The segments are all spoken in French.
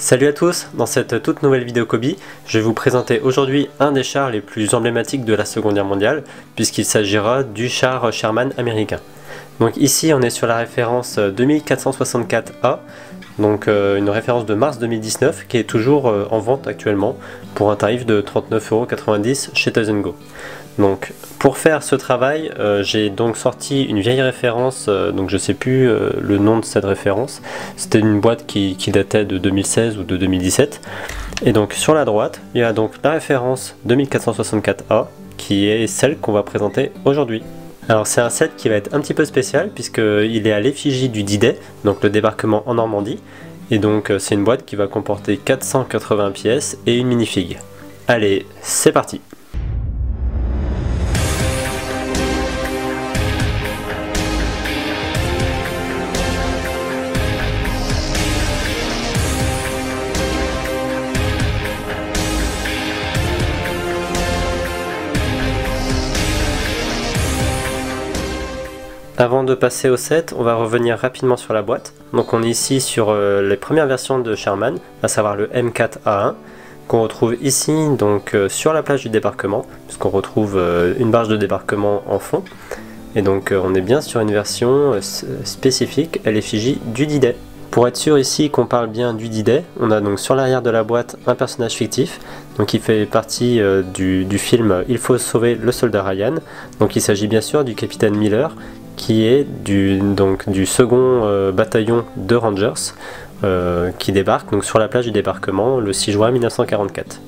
Salut à tous, dans cette toute nouvelle vidéo Kobi, je vais vous présenter aujourd'hui un des chars les plus emblématiques de la Seconde Guerre mondiale, puisqu'il s'agira du char Sherman américain. Donc ici on est sur la référence 2464A, donc une référence de mars 2019 qui est toujours en vente actuellement pour un tarif de 39,90 € chez Toys & Go. Donc pour faire ce travail, j'ai donc sorti une vieille référence, donc je sais plus le nom de cette référence, c'était une boîte qui datait de 2016 ou de 2017, et donc sur la droite, il y a donc la référence 2464A, qui est celle qu'on va présenter aujourd'hui. Alors c'est un set qui va être un petit peu spécial, puisqu'il est à l'effigie du D-Day, donc le débarquement en Normandie, et donc c'est une boîte qui va comporter 480 pièces et une minifig. Allez, c'est parti! Avant de passer au set, on va revenir rapidement sur la boîte. Donc on est ici sur les premières versions de Sherman, à savoir le M4A1, qu'on retrouve ici donc sur la plage du débarquement, puisqu'on retrouve une barge de débarquement en fond. Et donc on est bien sur une version spécifique à l'effigie du D-Day. Pour être sûr ici qu'on parle bien du D-Day, on a donc sur l'arrière de la boîte un personnage fictif, donc qui fait partie du film Il faut sauver le soldat Ryan. Donc il s'agit bien sûr du capitaine Miller, qui est du second bataillon de Rangers qui débarque donc sur la plage du débarquement le 6 juin 1944.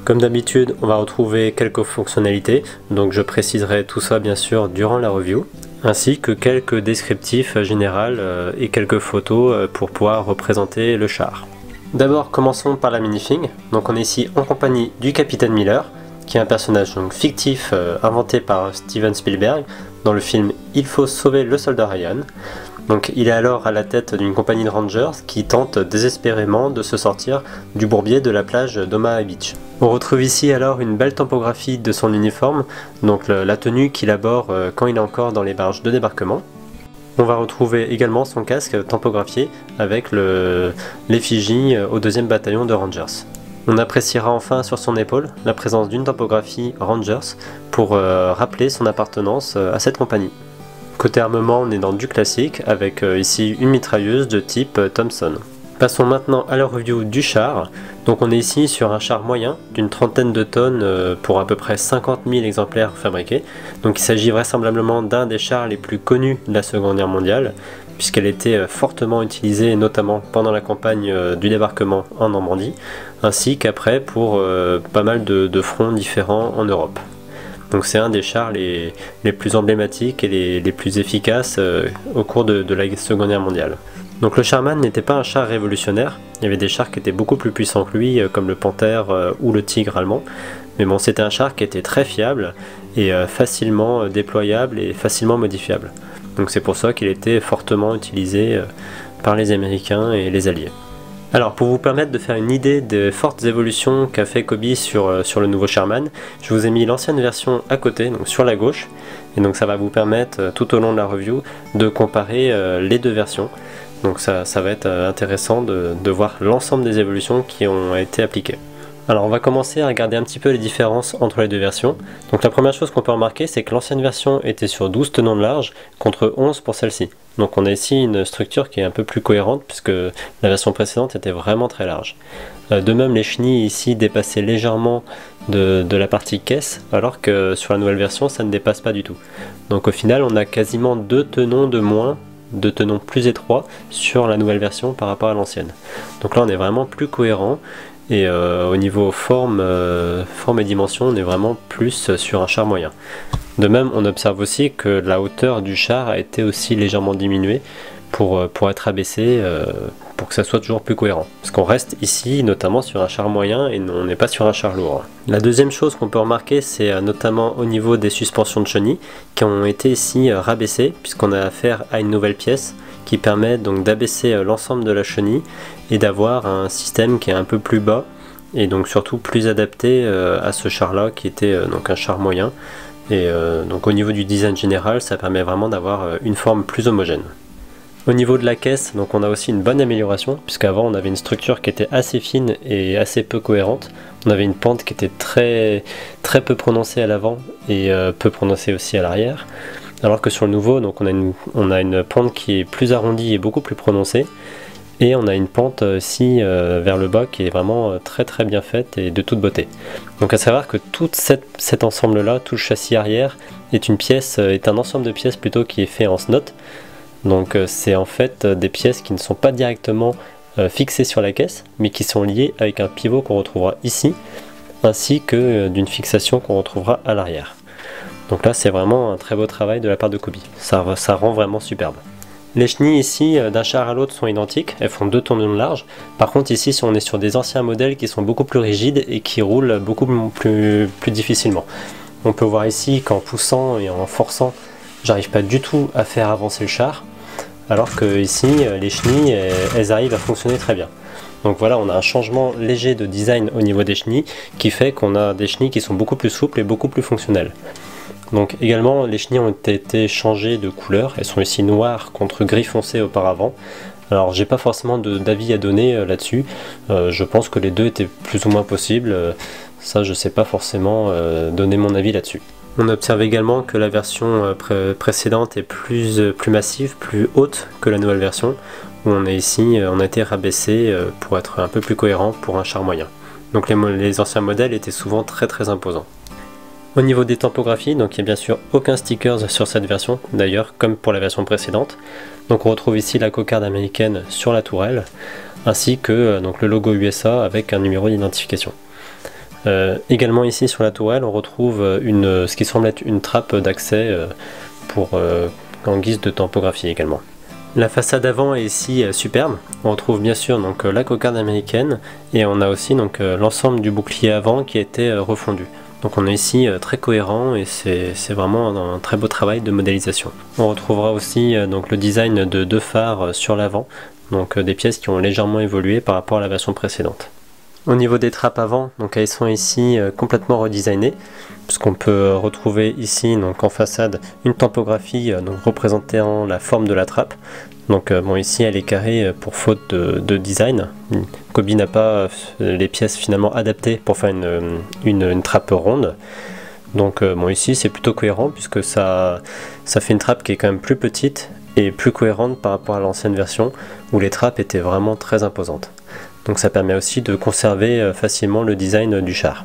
Comme d'habitude, on va retrouver quelques fonctionnalités, donc je préciserai tout ça bien sûr durant la review, ainsi que quelques descriptifs généraux et quelques photos pour pouvoir représenter le char. D'abord commençons par la minifig. Donc on est ici en compagnie du capitaine Miller, qui est un personnage donc fictif inventé par Steven Spielberg dans le film Il faut sauver le soldat Ryan. Donc il est alors à la tête d'une compagnie de Rangers qui tente désespérément de se sortir du bourbier de la plage d'Omaha Beach. On retrouve ici alors une belle topographie de son uniforme, donc la tenue qu'il arbore quand il est encore dans les barges de débarquement. On va retrouver également son casque tampographié avec l'effigie au 2e bataillon de Rangers. On appréciera enfin sur son épaule la présence d'une tapographie Rangers pour rappeler son appartenance à cette compagnie. Côté armement, on est dans du classique avec ici une mitrailleuse de type Thompson. Passons maintenant à la review du char. Donc on est ici sur un char moyen d'une trentaine de tonnes pour à peu près 50 000 exemplaires fabriqués. Donc il s'agit vraisemblablement d'un des chars les plus connus de la Seconde Guerre mondiale, puisqu'elle était fortement utilisée notamment pendant la campagne du débarquement en Normandie, ainsi qu'après pour pas mal de fronts différents en Europe. Donc c'est un des chars les plus emblématiques et les plus efficaces au cours de la Seconde Guerre mondiale. Donc le Sherman n'était pas un char révolutionnaire, il y avait des chars qui étaient beaucoup plus puissants que lui, comme le Panther ou le Tigre allemand, mais bon, c'était un char qui était très fiable et facilement déployable et facilement modifiable. Donc c'est pour ça qu'il était fortement utilisé par les Américains et les Alliés. Alors pour vous permettre de faire une idée des fortes évolutions qu'a fait Kobi sur le nouveau Sherman, je vous ai mis l'ancienne version à côté, donc sur la gauche, et donc ça va vous permettre tout au long de la review de comparer les deux versions. Donc ça va être intéressant de voir l'ensemble des évolutions qui ont été appliquées. Alors on va commencer à regarder un petit peu les différences entre les deux versions. Donc la première chose qu'on peut remarquer, c'est que l'ancienne version était sur 12 tenons de large contre 11 pour celle-ci. Donc on a ici une structure qui est un peu plus cohérente puisque la version précédente était vraiment très large. De même, les chenilles ici dépassaient légèrement de la partie caisse, alors que sur la nouvelle version ça ne dépasse pas du tout. Donc au final on a quasiment 2 tenons de moins, 2 tenons plus étroits sur la nouvelle version par rapport à l'ancienne. Donc là on est vraiment plus cohérent. Et au niveau forme et dimension, on est vraiment plus sur un char moyen. De même, on observe aussi que la hauteur du char a été aussi légèrement diminuée pour être abaissée, pour que ça soit toujours plus cohérent. Parce qu'on reste ici notamment sur un char moyen et on n'est pas sur un char lourd. La deuxième chose qu'on peut remarquer, c'est notamment au niveau des suspensions de chenilles qui ont été ici rabaissées, puisqu'on a affaire à une nouvelle pièce qui permet donc d'abaisser l'ensemble de la chenille et d'avoir un système qui est un peu plus bas et donc surtout plus adapté à ce char là qui était donc un char moyen, et donc au niveau du design général ça permet vraiment d'avoir une forme plus homogène. Au niveau de la caisse, donc on a aussi une bonne amélioration, puisqu'avant on avait une structure qui était assez fine et assez peu cohérente. On avait une pente qui était très peu prononcée à l'avant et peu prononcée aussi à l'arrière. Alors que sur le nouveau, donc on a une pente qui est plus arrondie et beaucoup plus prononcée. Et on a une pente aussi vers le bas qui est vraiment très bien faite et de toute beauté. Donc à savoir que tout cet ensemble là, tout le châssis arrière, est un ensemble de pièces plutôt qui est fait en SNOT. Donc c'est en fait des pièces qui ne sont pas directement fixées sur la caisse, mais qui sont liées avec un pivot qu'on retrouvera ici, ainsi que d'une fixation qu'on retrouvera à l'arrière. Donc là c'est vraiment un très beau travail de la part de Kobe, ça rend vraiment superbe. Les chenilles ici d'un char à l'autre sont identiques, elles font 2 tournons de large. Par contre ici on est sur des anciens modèles qui sont beaucoup plus rigides et qui roulent beaucoup plus difficilement. On peut voir ici qu'en poussant et en forçant, j'arrive pas du tout à faire avancer le char. Alors que ici, les chenilles, elles arrivent à fonctionner très bien. Donc voilà, on a un changement léger de design au niveau des chenilles qui fait qu'on a des chenilles qui sont beaucoup plus souples et beaucoup plus fonctionnelles. Donc également, les chenilles ont été changées de couleur. Elles sont ici noires contre gris foncé auparavant. Alors j'ai pas forcément d'avis à donner là-dessus. Je pense que les deux étaient plus ou moins possibles. Ça, je sais pas forcément donner mon avis là-dessus. On observe également que la version précédente est plus massive, plus haute que la nouvelle version, où on a été rabaissé pour être un peu plus cohérent pour un char moyen. Donc les anciens modèles étaient souvent très imposants. Au niveau des typographies, donc il n'y a bien sûr aucun stickers sur cette version, d'ailleurs comme pour la version précédente. Donc on retrouve ici la cocarde américaine sur la tourelle, ainsi que donc le logo USA avec un numéro d'identification. Également ici sur la tourelle on retrouve ce qui semble être une trappe d'accès en guise de typographie également. La façade avant est ici superbe, on retrouve bien sûr donc, la cocarde américaine et on a aussi l'ensemble du bouclier avant qui a été refondu. Donc on est ici très cohérent et c'est vraiment un très beau travail de modélisation. On retrouvera aussi donc, le design de 2 phares sur l'avant, donc des pièces qui ont légèrement évolué par rapport à la version précédente. Au niveau des trappes avant, donc elles sont ici complètement redesignées, puisqu'on peut retrouver ici donc en façade une typographie représentant la forme de la trappe. Donc bon, ici elle est carrée pour faute de design. Kobe n'a pas les pièces finalement adaptées pour faire une trappe ronde. Donc bon, ici c'est plutôt cohérent puisque ça fait une trappe qui est quand même plus petite et plus cohérente par rapport à l'ancienne version où les trappes étaient vraiment très imposantes. Donc ça permet aussi de conserver facilement le design du char.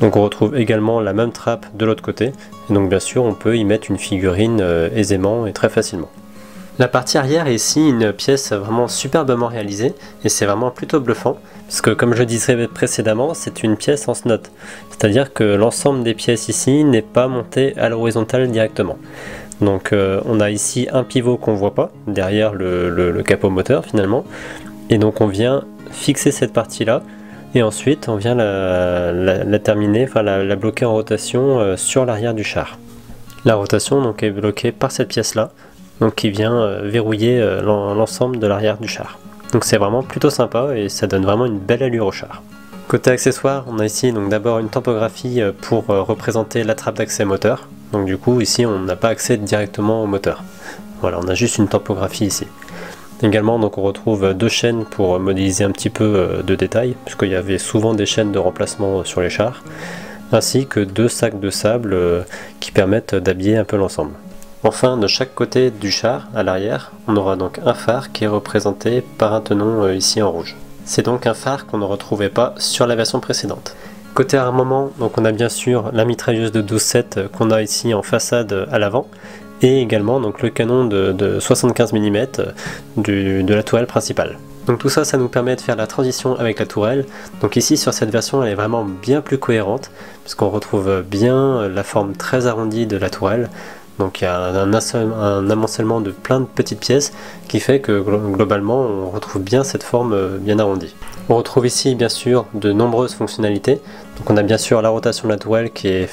Donc on retrouve également la même trappe de l'autre côté, et donc bien sûr on peut y mettre une figurine aisément et très facilement. La partie arrière est ici une pièce vraiment superbement réalisée, et c'est vraiment plutôt bluffant, parce que comme je disais précédemment, c'est une pièce en SNOT, c'est-à-dire que l'ensemble des pièces ici n'est pas monté à l'horizontale directement. Donc on a ici un pivot qu'on ne voit pas, derrière le capot moteur finalement, et donc on vient fixer cette partie là et ensuite on vient la terminer, enfin la bloquer en rotation sur l'arrière du char. La rotation donc est bloquée par cette pièce là, donc qui vient verrouiller l'ensemble de l'arrière du char. Donc c'est vraiment plutôt sympa et ça donne vraiment une belle allure au char. Côté accessoires, on a ici donc d'abord une typographie pour représenter la trappe d'accès moteur. Donc du coup ici on n'a pas accès directement au moteur. Voilà, on a juste une typographie ici. Également donc on retrouve 2 chaînes pour modéliser un petit peu de détails, puisqu'il y avait souvent des chaînes de remplacement sur les chars, ainsi que 2 sacs de sable qui permettent d'habiller un peu l'ensemble. Enfin, de chaque côté du char, à l'arrière, on aura donc un phare qui est représenté par un tenon ici en rouge. C'est donc un phare qu'on ne retrouvait pas sur la version précédente. Côté armement, donc on a bien sûr la mitrailleuse de 12,7 qu'on a ici en façade à l'avant, et également donc le canon de 75 mm de la tourelle principale. Donc tout ça, ça nous permet de faire la transition avec la tourelle. Donc ici sur cette version, elle est vraiment bien plus cohérente, puisqu'on retrouve bien la forme très arrondie de la tourelle. Donc il y a un amoncellement de plein de petites pièces qui fait que globalement on retrouve bien cette forme bien arrondie. On retrouve ici bien sûr de nombreuses fonctionnalités. Donc on a bien sûr la rotation de la tourelle qui est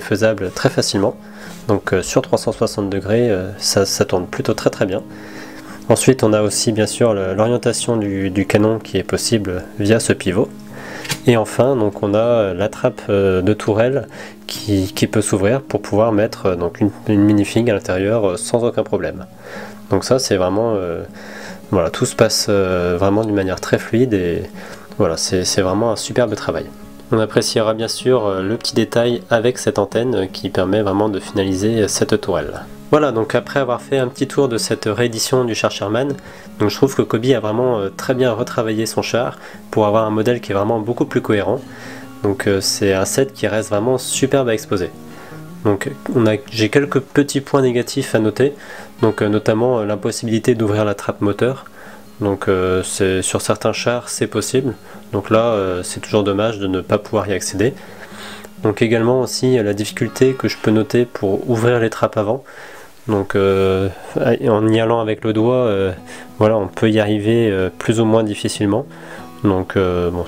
faisable très facilement. Donc sur 360 degrés, ça tourne plutôt très bien. Ensuite on a aussi bien sûr l'orientation du canon qui est possible via ce pivot. Et enfin donc on a la trappe de tourelle qui peut s'ouvrir pour pouvoir mettre donc une minifig à l'intérieur sans aucun problème. Donc ça c'est vraiment, voilà, tout se passe vraiment d'une manière très fluide et voilà, c'est vraiment un superbe travail. On appréciera bien sûr le petit détail avec cette antenne qui permet vraiment de finaliser cette tourelle. Voilà, donc après avoir fait un petit tour de cette réédition du char Sherman, donc je trouve que Kobe a vraiment très bien retravaillé son char pour avoir un modèle qui est vraiment beaucoup plus cohérent. Donc c'est un set qui reste vraiment superbe à exposer. Donc j'ai quelques petits points négatifs à noter, donc notamment l'impossibilité d'ouvrir la trappe moteur. Donc sur certains chars c'est possible, donc là c'est toujours dommage de ne pas pouvoir y accéder. Donc également aussi la difficulté que je peux noter pour ouvrir les trappes avant. Donc en y allant avec le doigt, voilà, on peut y arriver plus ou moins difficilement. Donc bon,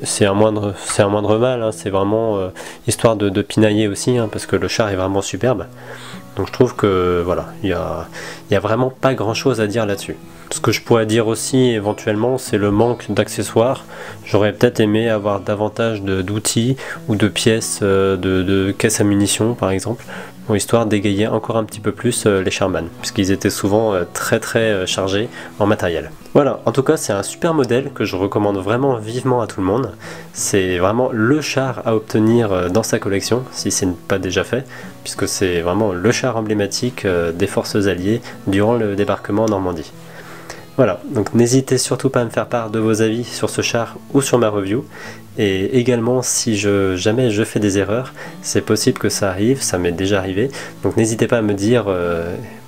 c'est un moindre mal, hein, c'est vraiment histoire de pinailler aussi, hein, parce que le char est vraiment superbe. Donc je trouve que voilà, il y a vraiment pas grand chose à dire là-dessus. Ce que je pourrais dire aussi éventuellement, c'est le manque d'accessoires. J'aurais peut-être aimé avoir davantage d'outils ou de pièces de caisses à munitions par exemple, pour histoire d'égayer encore un petit peu plus les Sherman, puisqu'ils étaient souvent très chargés en matériel. Voilà, en tout cas c'est un super modèle que je recommande vraiment vivement à tout le monde. C'est vraiment le char à obtenir dans sa collection, si ce n'est pas déjà fait, puisque c'est vraiment le char emblématique des forces alliées durant le débarquement en Normandie. Voilà, donc n'hésitez surtout pas à me faire part de vos avis sur ce char ou sur ma review. Et également, si jamais je fais des erreurs, c'est possible que ça arrive, ça m'est déjà arrivé. Donc n'hésitez pas à me dire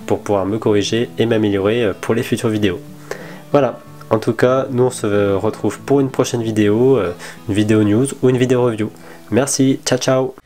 pour pouvoir me corriger et m'améliorer pour les futures vidéos. Voilà, en tout cas, nous on se retrouve pour une prochaine vidéo, une vidéo news ou une vidéo review. Merci, ciao ciao!